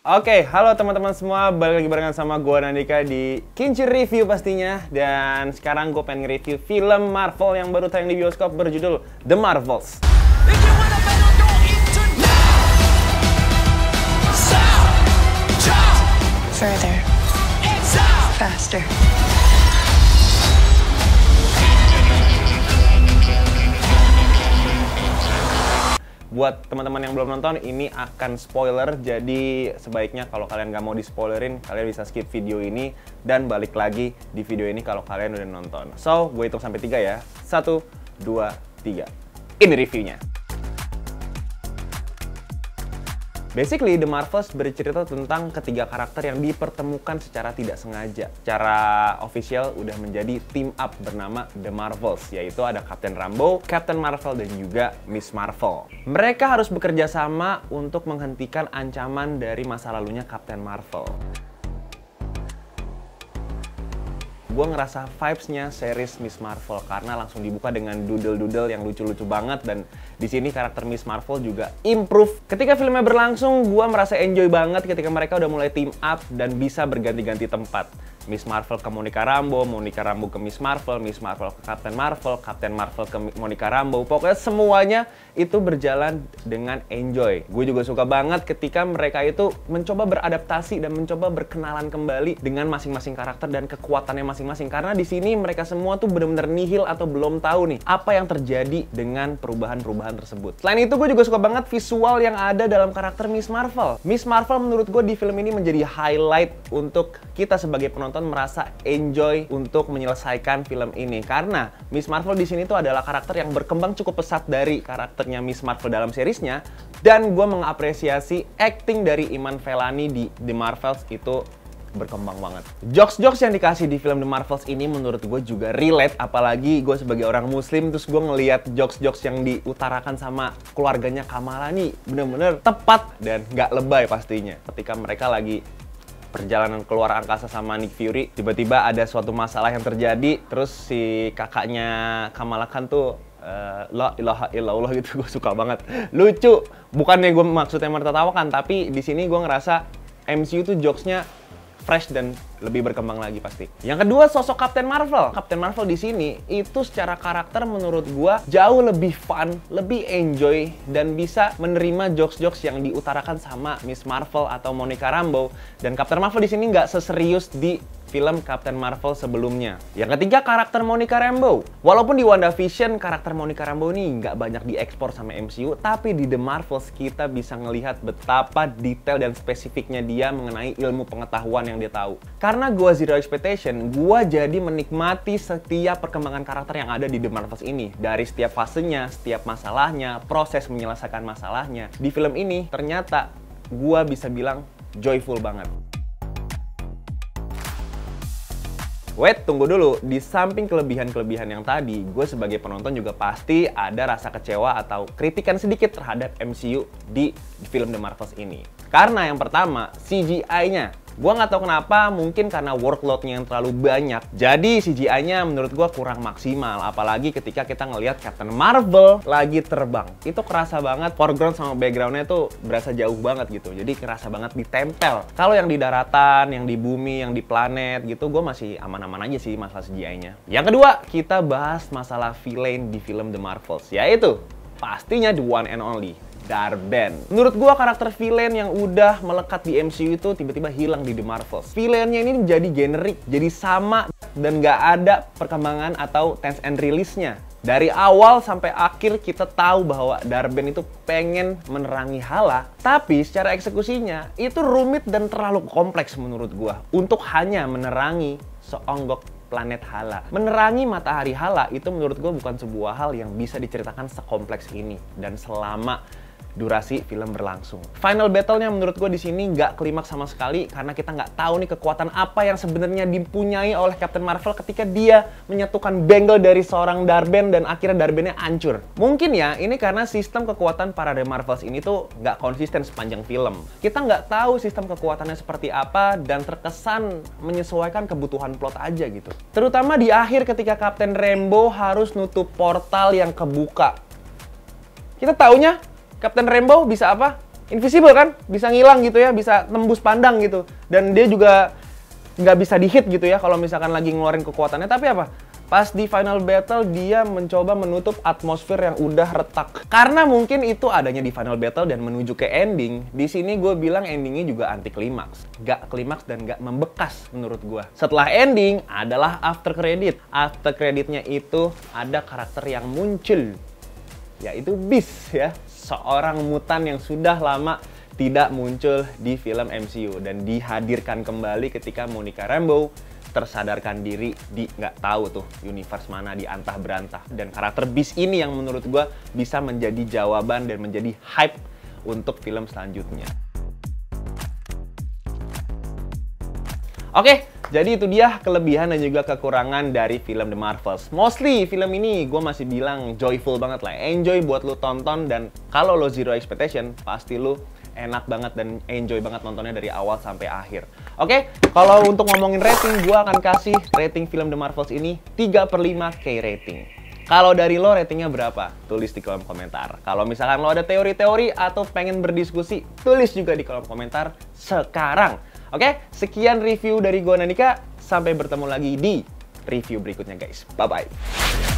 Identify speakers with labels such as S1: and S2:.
S1: Oke, halo teman-teman semua, balik lagi barengan sama gue Nandika di Kinci Review pastinya. Dan sekarang gue pengen nge-review film Marvel yang baru tayang di bioskop berjudul The Marvels.
S2: Further. Faster.
S1: Buat teman-teman yang belum nonton, ini akan spoiler, jadi sebaiknya kalau kalian nggak mau di-spoilerin, kalian bisa skip video ini dan balik lagi di video ini kalau kalian udah nonton. So, gue hitung sampai 3 ya. 1, 2, 3. Ini reviewnya. Basically, The Marvels bercerita tentang ketiga karakter yang dipertemukan secara tidak sengaja. Secara official udah menjadi team up bernama The Marvels, yaitu ada Captain Rambeau, Captain Marvel, dan juga Miss Marvel. Mereka harus bekerja sama untuk menghentikan ancaman dari masa lalunya Captain Marvel. Gue ngerasa vibes-nya series Miss Marvel karena langsung dibuka dengan doodle-doodle yang lucu-lucu banget, dan di sini karakter Miss Marvel juga improve. Ketika filmnya berlangsung, gue merasa enjoy banget ketika mereka udah mulai team up dan bisa berganti-ganti tempat. Miss Marvel ke Monica Rambeau ke Miss Marvel ke Captain Marvel ke Monica Rambeau. Pokoknya semuanya itu berjalan dengan enjoy. Gue juga suka banget ketika mereka itu mencoba beradaptasi dan mencoba berkenalan kembali dengan masing-masing karakter dan kekuatannya masing-masing. Karena di sini mereka semua tuh benar-benar nihil atau belum tahu nih apa yang terjadi dengan perubahan-perubahan tersebut. Selain itu, gue juga suka banget visual yang ada dalam karakter Miss Marvel. Miss Marvel menurut gue di film ini menjadi highlight untuk kita sebagai penonton merasa enjoy untuk menyelesaikan film ini, karena Miss Marvel di sini tuh adalah karakter yang berkembang cukup pesat dari karakternya Miss Marvel dalam seriesnya, dan gue mengapresiasi acting dari Iman Vellani di The Marvels itu berkembang banget. Jokes-jokes yang dikasih di film The Marvels ini menurut gue juga relate, apalagi gue sebagai orang muslim, terus gue ngeliat jokes-jokes yang diutarakan sama keluarganya Kamala nih bener-bener tepat dan nggak lebay pastinya. Ketika mereka lagi perjalanan keluar angkasa sama Nick Fury, tiba-tiba ada suatu masalah yang terjadi, terus si kakaknya Kamala Khan tuh la ilaha illallah gitu. Gue suka banget, lucu. Bukannya gue maksudnya menertawakan, tapi di sini gue ngerasa MCU tuh jokesnya fresh dan lebih berkembang lagi pasti. Yang kedua, sosok Captain Marvel. Captain Marvel di sini itu secara karakter menurut gua jauh lebih fun, lebih enjoy, dan bisa menerima jokes-jokes yang diutarakan sama Miss Marvel atau Monica Rambeau. Dan Captain Marvel di sini nggak seserius di film Captain Marvel sebelumnya. Yang ketiga, karakter Monica Rambeau. Walaupun di WandaVision karakter Monica Rambeau ini nggak banyak diekspor sama MCU, tapi di The Marvels kita bisa ngelihat betapa detail dan spesifiknya dia mengenai ilmu pengetahuan yang dia tahu. Karena gue zero expectation, gue jadi menikmati setiap perkembangan karakter yang ada di The Marvels ini. Dari setiap fasenya, setiap masalahnya, proses menyelesaikan masalahnya. Di film ini ternyata gue bisa bilang joyful banget. Wait, tunggu dulu. Di samping kelebihan-kelebihan yang tadi, gue sebagai penonton juga pasti ada rasa kecewa atau kritikan sedikit terhadap MCU di film The Marvels ini. Karena yang pertama, CGI-nya. Gue nggak tahu kenapa, mungkin karena workload-nya yang terlalu banyak. Jadi CGI-nya menurut gue kurang maksimal. Apalagi ketika kita ngelihat Captain Marvel lagi terbang. Itu kerasa banget, foreground sama background-nya tuh berasa jauh banget gitu. Jadi kerasa banget ditempel. Kalau yang di daratan, yang di bumi, yang di planet gitu, gue masih aman-aman aja sih masalah CGI-nya. Yang kedua, kita bahas masalah villain di film The Marvels. Yaitu, pastinya the one and only Dar-Benn. Menurut gua karakter villain yang udah melekat di MCU itu tiba-tiba hilang di The Marvels. Villainnya ini jadi generik, jadi sama, dan nggak ada perkembangan atau tense and release-nya. Dari awal sampai akhir kita tahu bahwa Dar-Benn itu pengen menerangi Hala, tapi secara eksekusinya itu rumit dan terlalu kompleks menurut gua untuk hanya menerangi seonggok planet Hala. Menerangi matahari Hala itu menurut gue bukan sebuah hal yang bisa diceritakan sekompleks ini dan selama durasi film berlangsung. Final battle-nya menurut gue di sini nggak klimaks sama sekali karena kita nggak tahu nih kekuatan apa yang sebenarnya dipunyai oleh Captain Marvel ketika dia menyatukan bangle dari seorang Dar-Benn dan akhirnya Dar-Benn-nya hancur. Mungkin ya ini karena sistem kekuatan para The Marvels ini tuh nggak konsisten sepanjang film. Kita nggak tahu sistem kekuatannya seperti apa dan terkesan menyesuaikan kebutuhan plot aja gitu. Terutama di akhir ketika Captain Rambeau harus nutup portal yang kebuka. Kita taunya Captain Rambeau bisa apa? invisible kan, bisa ngilang gitu ya, bisa tembus pandang gitu. Dan dia juga nggak bisa di-hit gitu ya kalau misalkan lagi ngeluarin kekuatannya. Tapi apa? Pas di final battle dia mencoba menutup atmosfer yang udah retak. Karena mungkin itu adanya di final battle dan menuju ke ending, di sini gue bilang endingnya juga anti klimaks. Gak klimaks dan gak membekas menurut gue. Setelah ending adalah after credit. After creditnya itu ada karakter yang muncul, yaitu Beast ya. Seorang mutan yang sudah lama tidak muncul di film MCU dan dihadirkan kembali ketika Monica Rambeau tersadarkan diri di nggak tahu tuh universe mana, di antah berantah. Dan karakter Beast ini yang menurut gue bisa menjadi jawaban dan menjadi hype untuk film selanjutnya. Oke, jadi itu dia kelebihan dan juga kekurangan dari film The Marvels. Mostly film ini gue masih bilang joyful banget lah, enjoy buat lu tonton, dan kalau lo zero expectation pasti lu enak banget dan enjoy banget nontonnya dari awal sampai akhir. Oke, kalau untuk ngomongin rating, gue akan kasih rating film The Marvels ini 3/5 K rating. Kalau dari lo ratingnya berapa? Tulis di kolom komentar. Kalau misalkan lo ada teori-teori atau pengen berdiskusi, tulis juga di kolom komentar sekarang. Oke, sekian review dari gue Nandika. Sampai bertemu lagi di review berikutnya guys. Bye-bye.